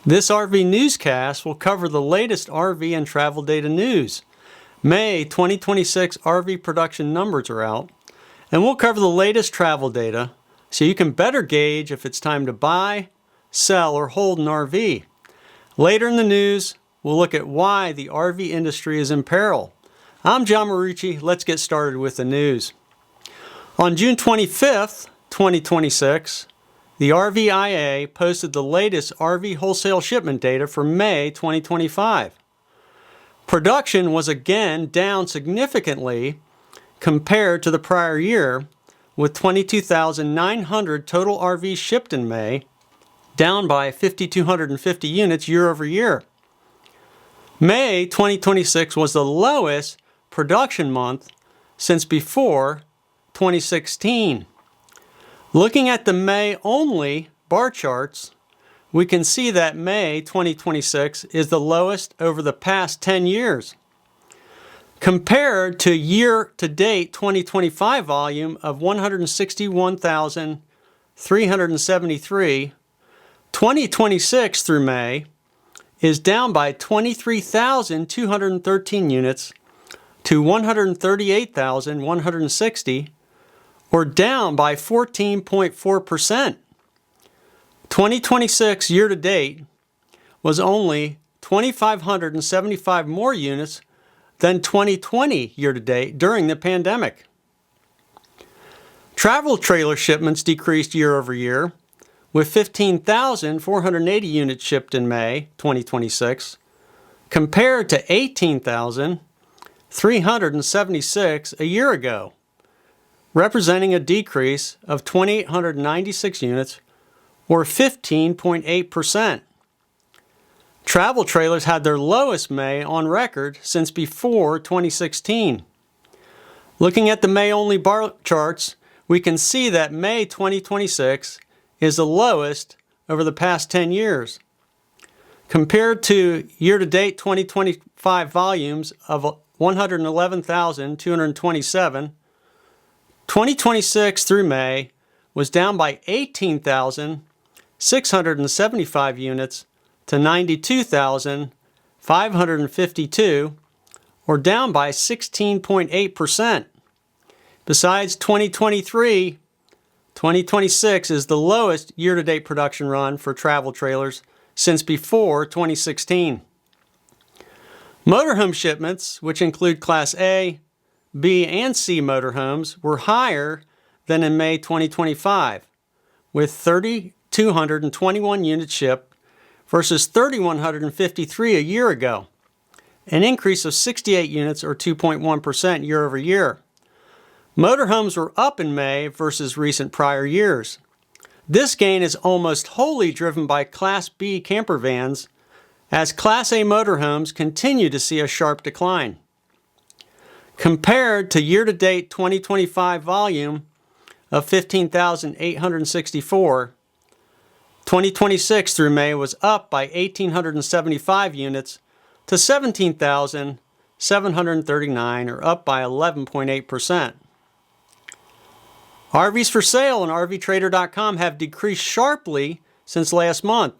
This RV newscast will cover the latest RV and travel data news. May 2026 RV production numbers are out, and we'll cover the latest travel data so you can better gauge if it's time to buy, sell, or hold an RV. Later in the news, we'll look at why the RV industry is in peril. I'm John Marucci. Let's get started with the news. On June 25th, 2026, the RVIA posted the latest RV wholesale shipment data for May 2025. Production was again down significantly compared to the prior year, with 22,900 total RVs shipped in May, down by 5,250 units year over year. May 2026 was the lowest production month since before 2016. Looking at the May-only bar charts, we can see that May 2026 is the lowest over the past 10 years. Compared to year-to-date 2025 volume of 161,373, 2026 through May is down by 23,213 units to 138,160, or down by 14.4%. 2026 year-to-date was only 2,575 more units than 2020 year-to-date during the pandemic. Travel trailer shipments decreased year over year, with 15,480 units shipped in May 2026, compared to 18,376 a year ago, representing a decrease of 2,896 units, or 15.8%. Travel trailers had their lowest May on record since before 2016. Looking at the May-only bar charts, we can see that May 2026 is the lowest over the past 10 years. Compared to year-to-date 2025 volumes of 111,227, 2026 through May was down by 18,675 units to 92,552, or down by 16.8%. Besides 2023, 2026 is the lowest year-to-date production run for travel trailers since before 2016. Motorhome shipments, which include Class A, B, and C motorhomes, were higher than in May 2025, with 3,221 units shipped versus 3,153 a year ago, an increase of 68 units or 2.1% year over year. Motorhomes were up in May versus recent prior years. This gain is almost wholly driven by Class B camper vans, as Class A motorhomes continue to see a sharp decline. Compared to year-to-date 2025 volume of 15,864, 2026 through May was up by 1,875 units to 17,739, or up by 11.8%. RVs for sale on RVTrader.com have decreased sharply since last month,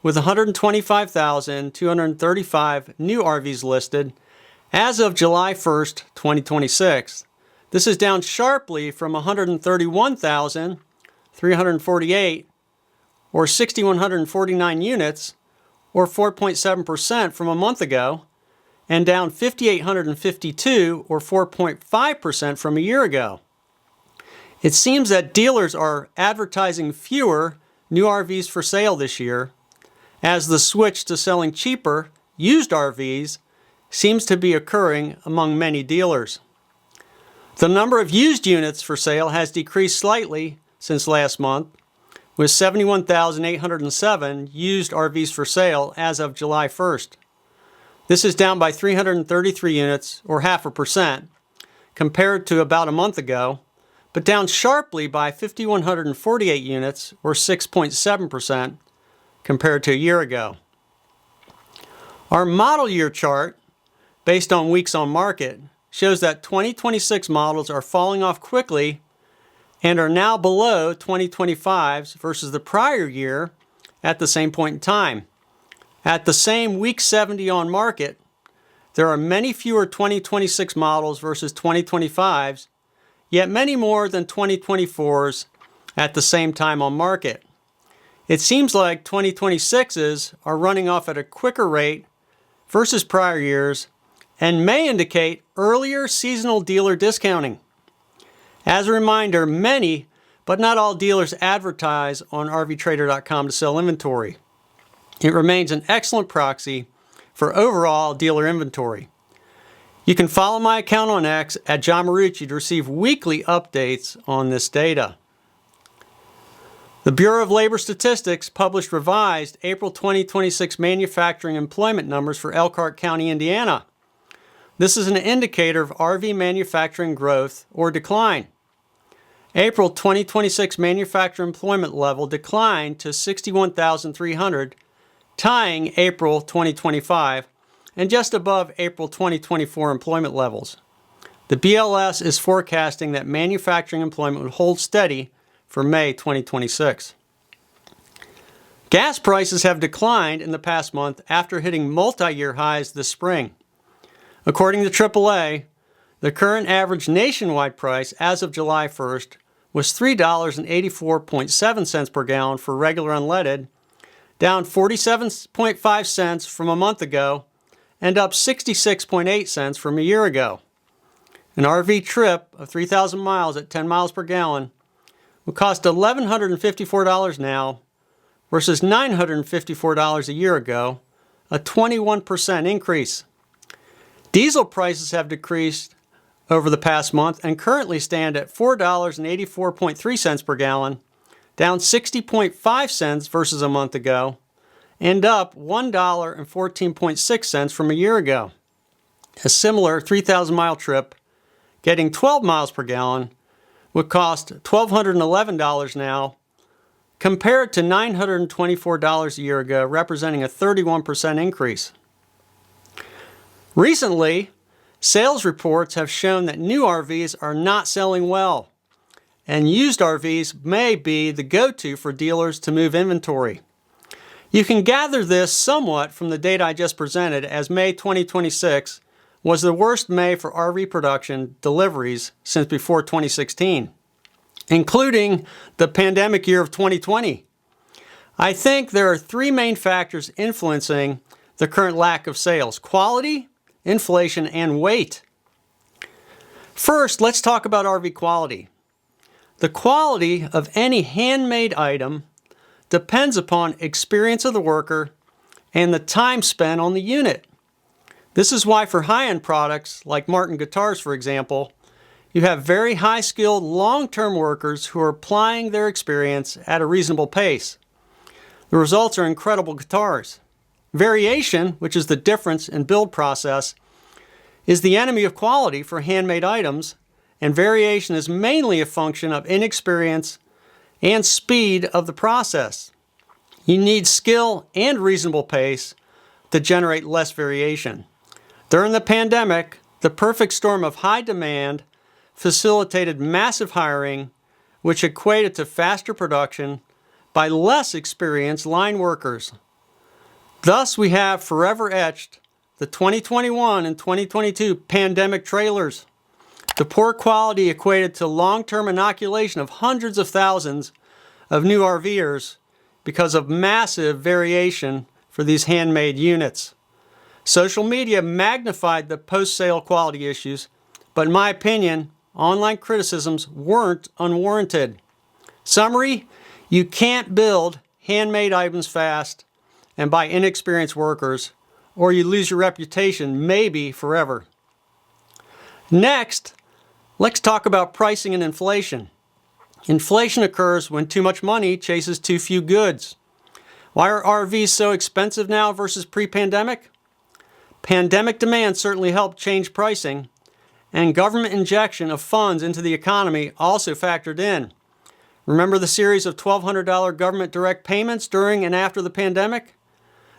with 125,235 new RVs listed as of July 1st, 2026. This is down sharply from 131,348, or 6,149 units, or 4.7% from a month ago, and down 5,852, or 4.5% from a year ago. It seems that dealers are advertising fewer new RVs for sale this year, as the switch to selling cheaper used RVs seems to be occurring among many dealers. The number of used units for sale has decreased slightly since last month, with 71,807 used RVs for sale as of July 1st. This is down by 333 units, or 0.5%, compared to about a month ago, but down sharply by 5,148 units, or 6.7%, compared to a year ago. Our model year chart, based on weeks on market, shows that 2026 models are falling off quickly and are now below 2025's versus the prior year at the same point in time. At the same week 70 on market, there are many fewer 2026 models versus 2025s, yet many more than 2024s at the same time on market. It seems like 2026s are running off at a quicker rate versus prior years and may indicate earlier seasonal dealer discounting. As a reminder, many, but not all dealers advertise on RVTrader.com to sell inventory. It remains an excellent proxy for overall dealer inventory. You can follow my account on X at John Marucci to receive weekly updates on this data. The Bureau of Labor Statistics published revised April 2026 manufacturing employment numbers for Elkhart County, Indiana. This is an indicator of RV manufacturing growth or decline. April 2026 manufacturing employment level declined to 61,300, tying April 2025 and just above April 2024 employment levels. The BLS is forecasting that manufacturing employment would hold steady for May 2026. Gas prices have declined in the past month after hitting multi-year highs this spring. According to AAA, the current average nationwide price as of July 1st was $3.84 per gallon for regular unleaded, down 47.5 cents from a month ago and up 66.8 cents from a year ago. An RV trip of 3,000 miles at 10 miles per gallon will cost $1,154 now versus $954 a year ago, a 21% increase. Diesel prices have decreased over the past month and currently stand at $4.84 per gallon, down 60.5 cents versus a month ago, and up $1.14 from a year ago. A similar 3,000-mile trip, getting 12 miles per gallon, would cost $1,211 now, compared to $924 a year ago, representing a 31% increase. Recently, sales reports have shown that new RVs are not selling well, and used RVs may be the go-to for dealers to move inventory. You can gather this somewhat from the data I just presented, as May 2026 was the worst May for RV production deliveries since before 2016, including the pandemic year of 2020. I think there are three main factors influencing the current lack of sales: quality, inflation, and weight. First, let's talk about RV quality. The quality of any handmade item depends upon experience of the worker and the time spent on the unit. This is why for high-end products like Martin guitars, for example, you have very high-skilled, long-term workers who are applying their experience at a reasonable pace. The results are incredible guitars. Variation, which is the difference in build process, is the enemy of quality for handmade items, and variation is mainly a function of inexperience and speed of the process. You need skill and reasonable pace to generate less variation. During the pandemic, the perfect storm of high demand facilitated massive hiring, which equated to faster production by less experienced line workers. Thus, we have forever etched the 2021 and 2022 pandemic trailers. The poor quality equated to long-term inoculation of hundreds of thousands of new RVers because of massive variation for these handmade units. Social media magnified the post-sale quality issues, but in my opinion, online criticisms weren't unwarranted. Summary: you can't build handmade items fast and by inexperienced workers, or you lose your reputation, maybe forever. Next, let's talk about pricing and inflation. Inflation occurs when too much money chases too few goods. Why are RVs so expensive now versus pre-pandemic? Pandemic demand certainly helped change pricing, and government injection of funds into the economy also factored in. Remember the series of $1,200 government direct payments during and after the pandemic?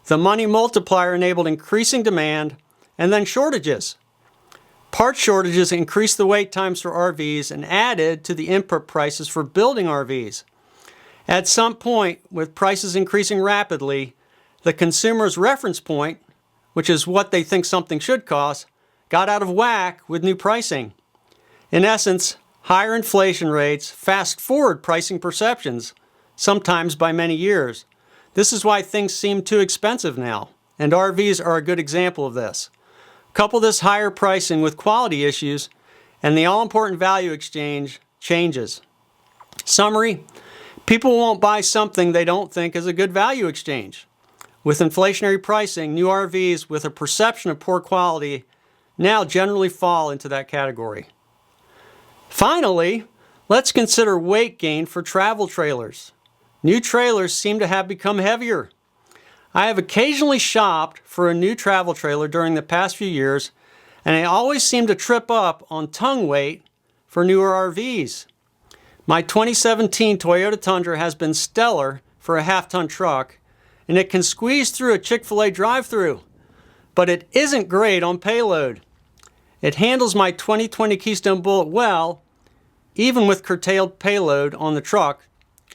The money multiplier enabled increasing demand and then shortages. Part shortages increased the wait times for RVs and added to the input prices for building RVs. At some point, with prices increasing rapidly, the consumer's reference point, which is what they think something should cost, got out of whack with new pricing. In essence, higher inflation rates fast forward pricing perceptions, sometimes by many years. This is why things seem too expensive now, and RVs are a good example of this. Couple this higher pricing with quality issues, and the all-important value exchange changes. Summary: people won't buy something they don't think is a good value exchange. With inflationary pricing, new RVs with a perception of poor quality now generally fall into that category. Finally, let's consider weight gain for travel trailers. New trailers seem to have become heavier. I have occasionally shopped for a new travel trailer during the past few years, and I always seem to trip up on tongue weight for newer RVs. My 2017 Toyota Tundra has been stellar for a half-ton truck, and it can squeeze through a Chick-fil-A drive-thru, but it isn't great on payload. It handles my 2020 Keystone Bullet well, even with curtailed payload on the truck,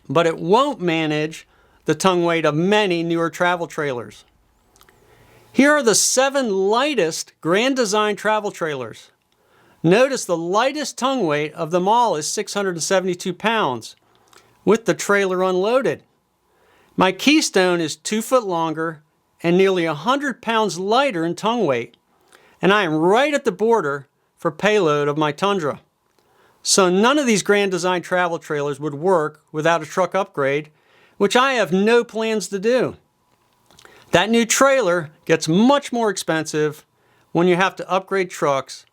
but it won't manage the tongue weight of many newer travel trailers. Here are the 7 lightest Grand Design travel trailers. Notice the lightest tongue weight of them all is 672 pounds, with the trailer unloaded. My Keystone is 2 foot longer and nearly 100 pounds lighter in tongue weight, and I am right at the border for payload of my Tundra. So none of these Grand Design travel trailers would work without a truck upgrade, which I have no plans to do. That new trailer gets much more expensive when you have to upgrade trucks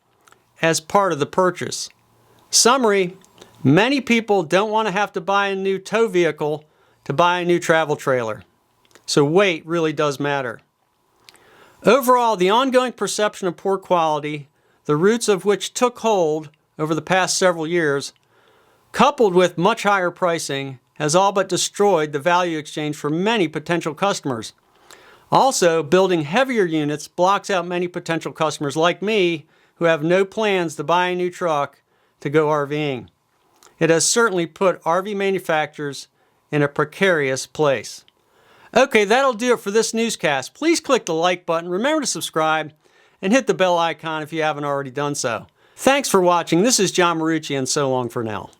as part of the purchase. Summary: many people don't want to have to buy a new tow vehicle to buy a new travel trailer. So weight really does matter. Overall, the ongoing perception of poor quality, the roots of which took hold over the past several years, coupled with much higher pricing, has all but destroyed the value exchange for many potential customers. Also, building heavier units blocks out many potential customers like me who have no plans to buy a new truck to go RVing. It has certainly put RV manufacturers in a precarious place. Okay, that'll do it for this newscast. Please click the like button, remember to subscribe, and hit the bell icon if you haven't already done so. Thanks for watching. This is John Marucci, and so long for now.